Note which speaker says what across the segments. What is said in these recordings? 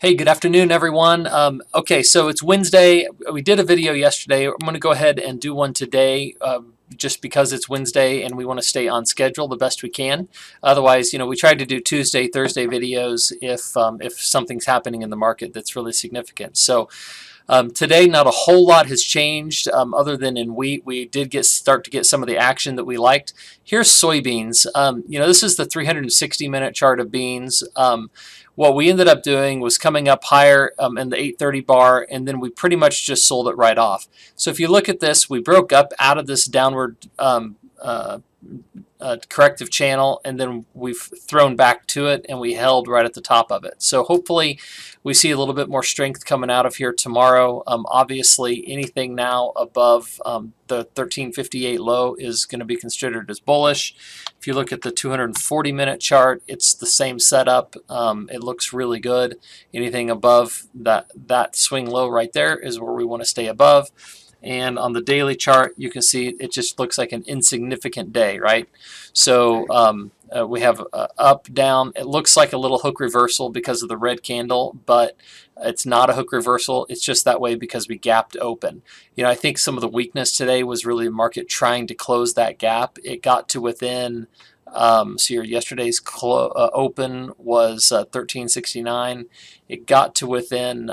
Speaker 1: Hey, good afternoon, everyone. Okay, so it's Wednesday. We did a video yesterday. I'm going to go ahead and do one today just because it's Wednesday and we want to stay on schedule the best we can. Otherwise, we tried to do Tuesday, Thursday videos if something's happening in the market that's really significant. So today, not a whole lot has changed other than in wheat. We did start to get some of the action that we liked. Here's soybeans. This is the 360-minute chart of beans. What we ended up doing was coming up higher in the 830 bar, and then we pretty much just sold it right off. So if you look at this, we broke up out of this downward corrective channel, and then we've thrown back to it, and we held right at the top of it. So hopefully we see a little bit more strength coming out of here tomorrow. Obviously, anything now above the 1358 low is going to be considered as bullish. If you look at the 240-minute chart, it's the same setup. It looks really good. Anything above that swing low right there is where we want to stay above. And on the daily chart, you can see it just looks like an insignificant day, right? So we have up, down. It looks like a little hook reversal because of the red candle, but it's not a hook reversal. It's just that way because we gapped open. I think some of the weakness today was really the market trying to close that gap. It got to within, so yesterday's open was 1369. It got to within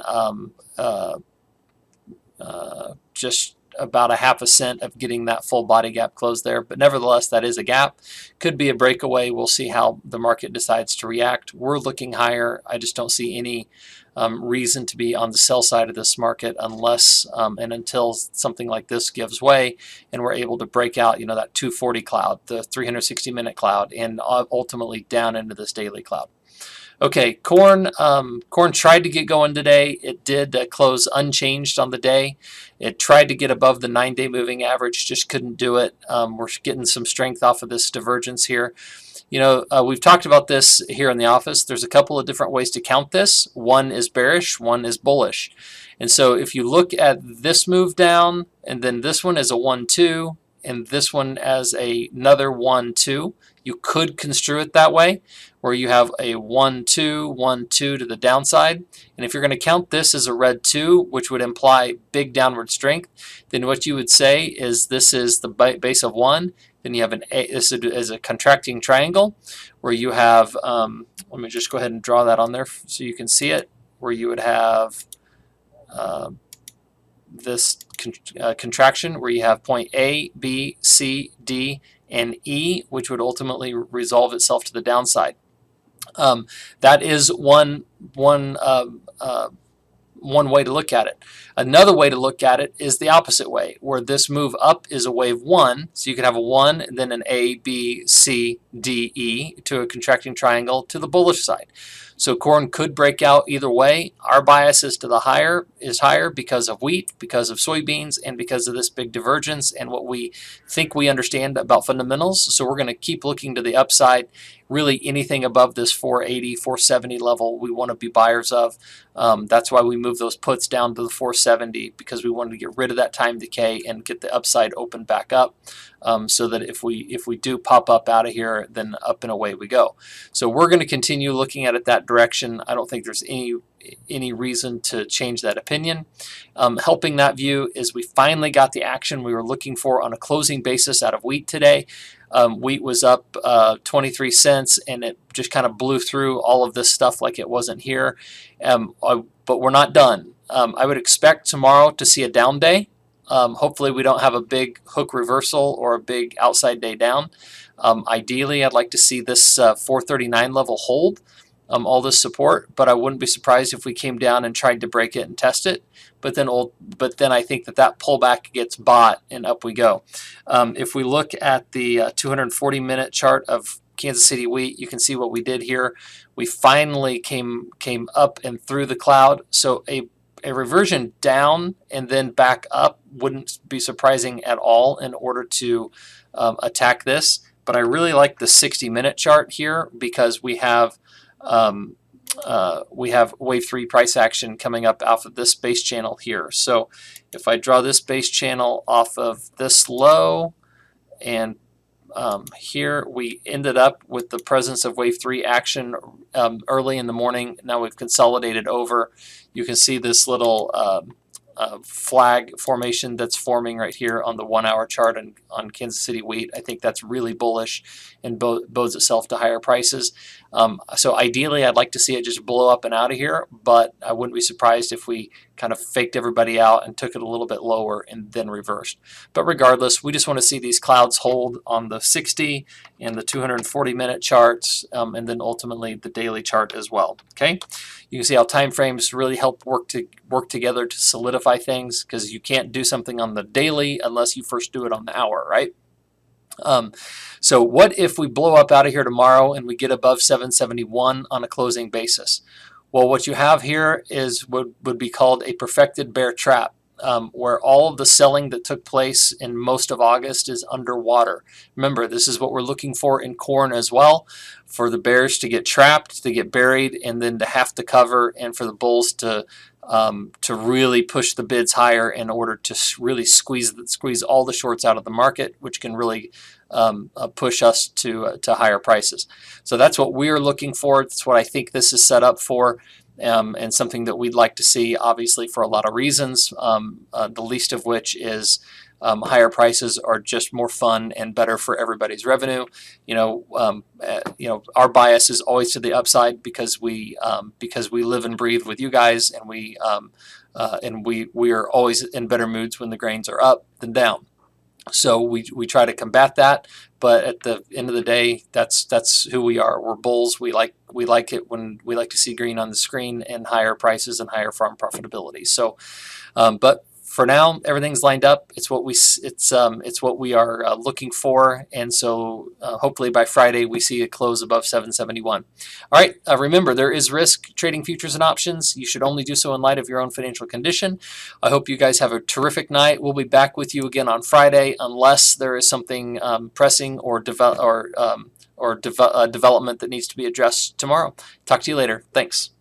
Speaker 1: just about a half a cent of getting that full body gap closed there. But nevertheless, that is a gap. Could be a breakaway. We'll see how the market decides to react. We're looking higher. I just don't see any reason to be on the sell side of this market unless and until something like this gives way and we're able to break out, that 240 cloud, the 360-minute cloud, and ultimately down into this daily cloud. Okay, corn. Corn tried to get going today. It did close unchanged on the day. It tried to get above the 9-day moving average, just couldn't do it. We're getting some strength off of this divergence here. We've talked about this here in the office. There's a couple of different ways to count this. One is bearish, one is bullish. And so if you look at this move down, and then this one as a 1-2, and this one as another 1-2, you could construe it that way, where you have a 1-2, 1-2 to the downside. And if you're going to count this as a red 2, which would imply big downward strength, then what you would say is this is the base of 1. Then you have this is a contracting triangle, where you have, let me just go ahead and draw that on there so you can see it, where you would have this contraction where you have point A, B, C, D, and E, which would ultimately resolve itself to the downside. That is one way to look at it. Another way to look at it is the opposite way, where this move up is a wave 1. So you could have a 1 and then an A, B, C, D, E to a contracting triangle to the bullish side. So corn could break out either way. Our bias is to the higher because of wheat, because of soybeans, and because of this big divergence and what we think we understand about fundamentals. So we're going to keep looking to the upside. Really anything above this 480, 470 level we want to be buyers of. That's why we move those puts down to the 470, because we wanted to get rid of that time decay and get the upside open back up, so that if we do pop up out of here, then up and away we go. So we're going to continue looking at it that direction. I don't think there's any reason to change that opinion. Helping that view is we finally got the action we were looking for on a closing basis out of wheat today. Wheat was up 23 cents, and it just kind of blew through all of this stuff like it wasn't here. But we're not done. I would expect tomorrow to see a down day. Hopefully we don't have a big hook reversal or a big outside day down. Ideally, I'd like to see this 439 level hold. All this support, but I wouldn't be surprised if we came down and tried to break it and test it. But then I think that pullback gets bought and up we go. If we look at the 240-minute chart of Kansas City wheat, you can see what we did here. We finally came up and through the cloud. So a reversion down and then back up wouldn't be surprising at all in order to attack this. But I really like the 60-minute chart here because we have wave 3 price action coming up off of this base channel here. So if I draw this base channel off of this low and here we ended up with the presence of wave 3 action early in the morning. Now we've consolidated over. You can see this little flag formation that's forming right here on the 1 hour chart on Kansas City wheat. I think that's really bullish and bodes itself to higher prices. So ideally I'd like to see it just blow up and out of here, but I wouldn't be surprised if we kind of faked everybody out and took it a little bit lower and then reversed. But regardless, we just want to see these clouds hold on the 60 and the 240-minute charts, and then ultimately the daily chart as well. Okay, you can see how time frames really help work together to solidify things, because you can't do something on the daily unless you first do it on the hour, right? So what if we blow up out of here tomorrow and we get above 771 on a closing basis? Well, what you have here is what would be called a perfected bear trap, where all of the selling that took place in most of August is underwater. Remember, this is what we're looking for in corn as well, for the bears to get trapped, to get buried, and then to have to cover, and for the bulls to really push the bids higher in order to really squeeze all the shorts out of the market, which can really push us to higher prices. So that's what we're looking for. That's what I think this is set up for, and something that we'd like to see, obviously, for a lot of reasons, the least of which is higher prices are just more fun and better for everybody's revenue. Our bias is always to the upside, because we live and breathe with you guys, and we are always in better moods when the grains are up than down. So we try to combat that, but at the end of the day, that's who we are. We're bulls. We like it when we like to see green on the screen and higher prices and higher farm profitability. So, but for now, everything's lined up. It's what we are looking for, and so hopefully by Friday we see a close above 771. All right, remember, there is risk trading futures and options. You should only do so in light of your own financial condition. I hope you guys have a terrific night. We'll be back with you again on Friday, unless there is something pressing or development that needs to be addressed tomorrow. Talk to you later. Thanks.